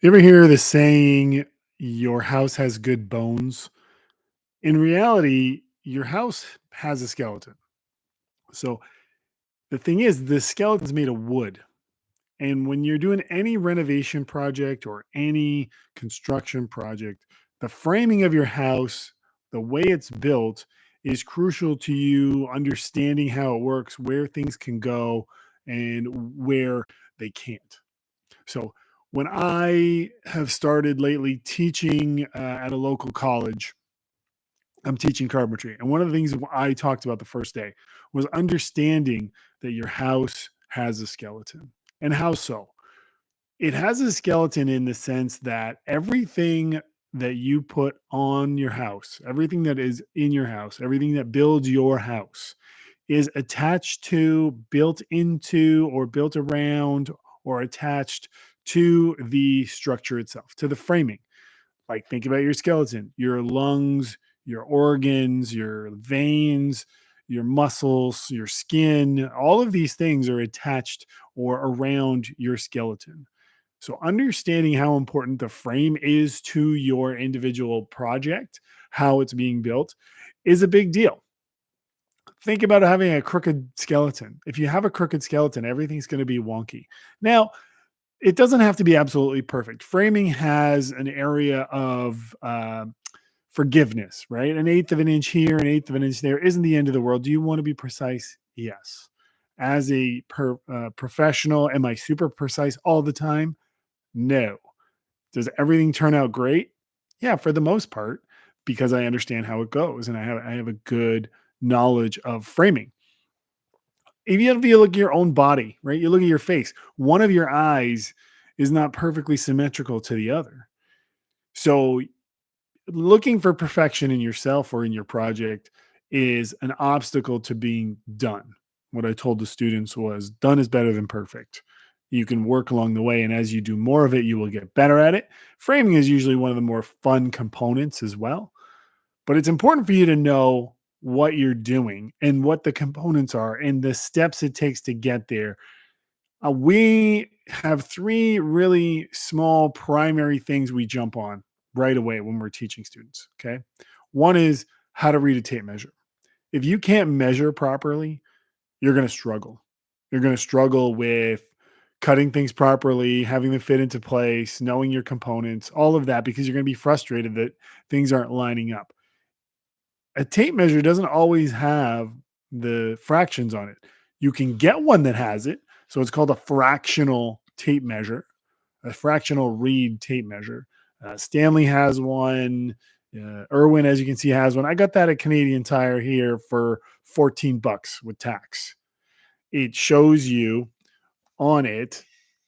You ever hear the saying, your house has good bones? In reality, your house has a skeleton. So the thing is, the skeleton's made of wood. And when you're doing any renovation project or any construction project, the framing of your house, the way it's built, is crucial to you understanding how it works, where things can go, and where they can't. So when I have started lately teaching at a local college, I'm teaching carpentry. And one of the things I talked about the first day was understanding that your house has a skeleton. And how so? It has a skeleton in the sense that everything that you put on your house, everything that is in your house, everything that builds your house is attached to, built into, or built around, or attached to the structure itself, to the framing. Like, think about your skeleton, your lungs, your organs, your veins, your muscles, your skin. All of these things are attached or around your skeleton. So, understanding how important the frame is to your individual project, how it's being built, is a big deal. Think about having a crooked skeleton. If you have a crooked skeleton, everything's going to be wonky. Now, it doesn't have to be absolutely perfect. Framing has an area of forgiveness, right? An eighth of an inch here, an eighth of an inch there isn't the end of the world. Do you want to be precise? Yes. As a professional, am I super precise all the time? No. Does everything turn out great? Yeah, for the most part, because I understand how it goes and I have a good knowledge of framing. Even if you look at your own body, right? You look at your face, one of your eyes is not perfectly symmetrical to the other. So, looking for perfection in yourself or in your project is an obstacle to being done. What I told the students was done is better than perfect. You can work along the way, and as you do more of it, you will get better at it. Framing is usually one of the more fun components as well, but it's important for you to know what you're doing and what the components are and the steps it takes to get there. We have three really small primary things we jump on right away when we're teaching students. Okay. One is how to read a tape measure. If you can't measure properly, you're going to struggle. You're going to struggle with cutting things properly, having them fit into place, knowing your components, all of that, because you're going to be frustrated that things aren't lining up. A tape measure doesn't always have the fractions on it. You can get one that has it. So it's called a fractional tape measure, a fractional read tape measure. Stanley has one. Irwin, as you can see, has one. I got that at Canadian Tire here for $14 with tax. It shows you on it,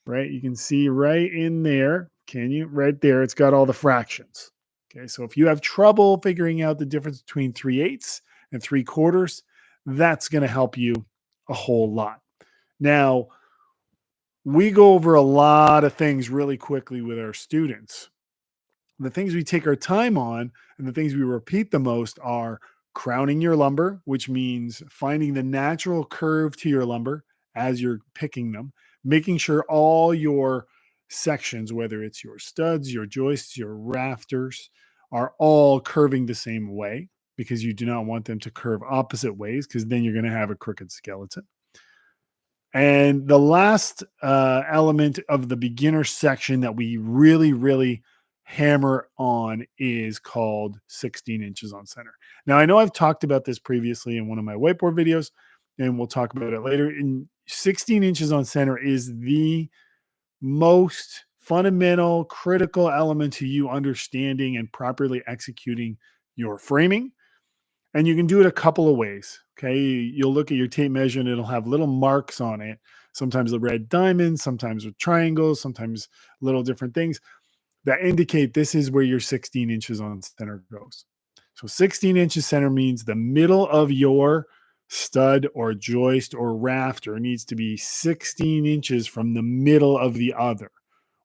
right? You can see right in there. Can you? Right there. It's got all the fractions. Okay. So if you have trouble figuring out the difference between 3/8 and 3/4, that's going to help you a whole lot. Now, we go over a lot of things really quickly with our students. The things we take our time on and the things we repeat the most are crowning your lumber, which means finding the natural curve to your lumber as you're picking them, making sure all your sections, whether it's your studs, your joists, your rafters, are all curving the same way because you do not want them to curve opposite ways because then you're going to have a crooked skeleton. And the last element of the beginner section that we really, really hammer on is called 16 inches on center. Now, I know I've talked about this previously in one of my whiteboard videos, and we'll talk about it later. In 16 inches on center is the most fundamental, critical element to you understanding and properly executing your framing, and you can do it a couple of ways. Okay. You'll look at your tape measure and it'll have little marks on it. Sometimes the red diamonds, sometimes with triangles, sometimes little different things that indicate this is where your 16 inches on center goes. So 16 inches center means the middle of your stud or joist or rafter needs to be 16 inches from the middle of the other,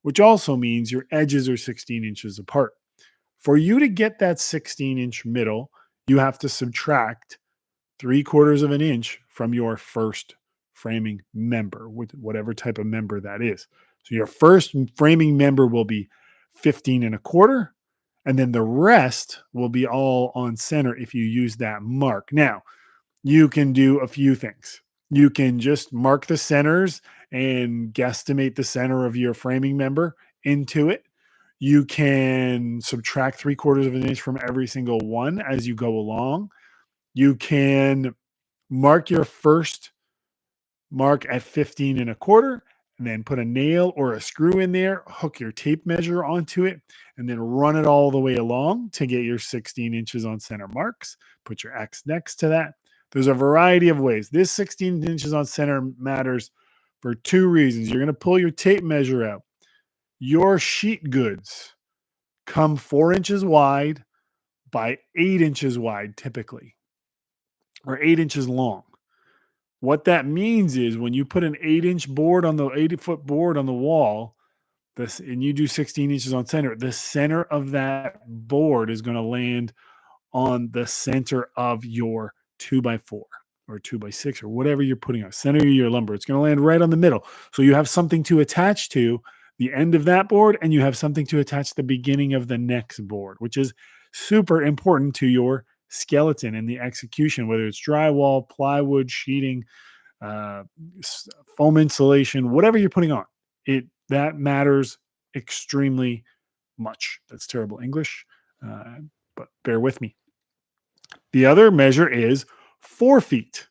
which also means your edges are 16 inches apart. For you to get that 16-inch middle, you have to subtract 3/4 of an inch from your first framing member, with whatever type of member that is. So your first framing member will be 15 1/4, and then the rest will be all on center if you use that mark. Now, you can do a few things. You can just mark the centers and guesstimate the center of your framing member into it. You can subtract 3/4 of an inch from every single one as you go along. You can mark your first mark at 15 1/4, and then put a nail or a screw in there, hook your tape measure onto it, and then run it all the way along to get your 16 inches on center marks. Put your X next to that. There's a variety of ways. This 16 inches on center matters for two reasons. You're going to pull your tape measure out. Your sheet goods come 4 inches wide by 8 inches wide, typically, or 8 inches long. What that means is when you put an 8-inch board on the 80-foot board on the wall, this and you do 16 inches on center, the center of that board is going to land on the center of your 2x4 or 2x6 or whatever you're putting on center of your lumber. It's going to land right on the middle. So you have something to attach to the end of that board, and you have something to attach the beginning of the next board, which is super important to your skeleton and the execution, whether it's drywall, plywood, sheeting, uh, foam insulation, whatever you're putting on. It that matters extremely much. That's terrible English, but bear with me. The other measure is 4 feet.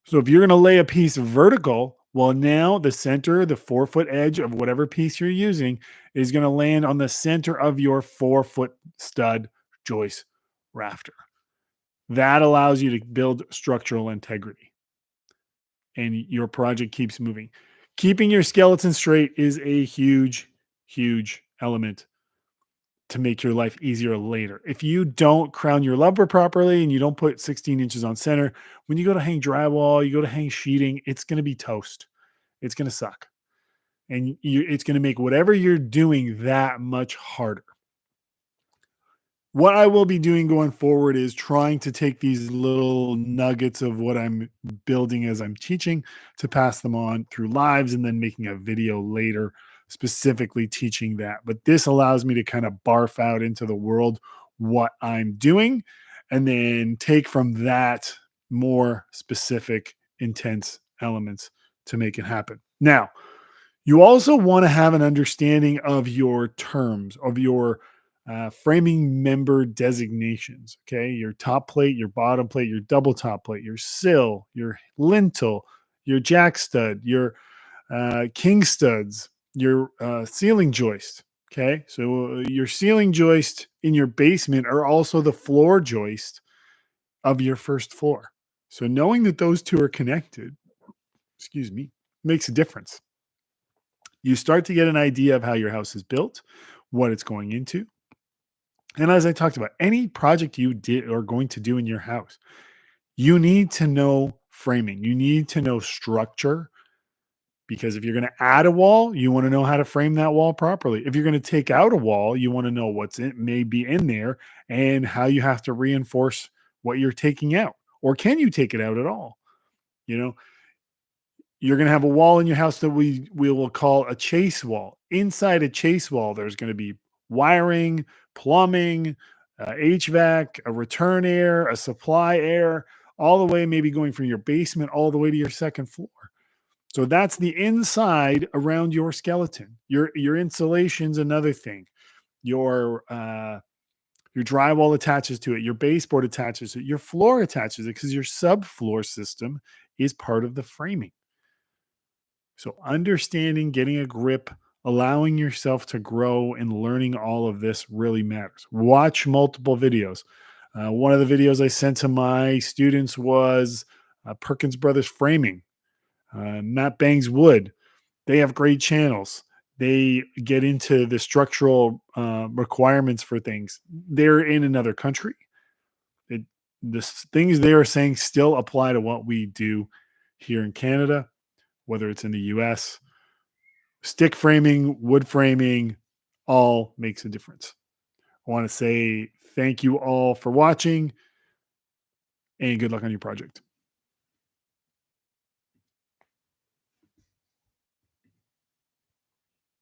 So if you're going to lay a piece vertical, well, now the center, the 4-foot edge of whatever piece you're using is going to land on the center of your 4-foot stud joist rafter. That allows you to build structural integrity and your project keeps moving. Keeping your skeleton straight is a huge, huge element to make your life easier later. If you don't crown your lumber properly and you don't put 16 inches on center, when you go to hang drywall, you go to hang sheeting, it's going to be toast. It's going to suck. And it's going to make whatever you're doing that much harder. What I will be doing going forward is trying to take these little nuggets of what I'm building as I'm teaching to pass them on through lives and then making a video later specifically teaching that. But this allows me to kind of barf out into the world what I'm doing and then take from that more specific, intense elements to make it happen. Now, you also want to have an understanding of your terms, of your framing member designations. Okay. Your top plate, your bottom plate, your double top plate, your sill, your lintel, your jack stud, your king studs, your ceiling joist. Okay. So your ceiling joist in your basement are also the floor joist of your first floor. So knowing that those two are connected, excuse me, makes a difference. You start to get an idea of how your house is built, what it's going into. And as I talked about, any project you did or going to do in your house, you need to know framing. You need to know structure because if you're going to add a wall, you want to know how to frame that wall properly. If you're going to take out a wall, you want to know what's in, may be in there and how you have to reinforce what you're taking out. Or can you take it out at all? You know, you're going to have a wall in your house that we will call a chase wall. Inside a chase wall, there's going to be wiring, plumbing, HVAC, a return air, a supply air, all the way maybe going from your basement all the way to your second floor. So that's the inside around your skeleton. Your insulation's another thing. Your drywall attaches to it. Your baseboard attaches to it. Your floor attaches it because your subfloor system is part of the framing. So understanding, getting a grip, allowing yourself to grow and learning all of this really matters. Watch multiple videos. One of the videos I sent to my students was Perkins Brothers Framing, Matt Bangs Wood. They have great channels. They get into the structural requirements for things. They're in another country. The things they are saying still apply to what we do here in Canada, whether it's in the US. Stick framing, wood framing, all makes a difference. I want to say thank you all for watching and good luck on your project.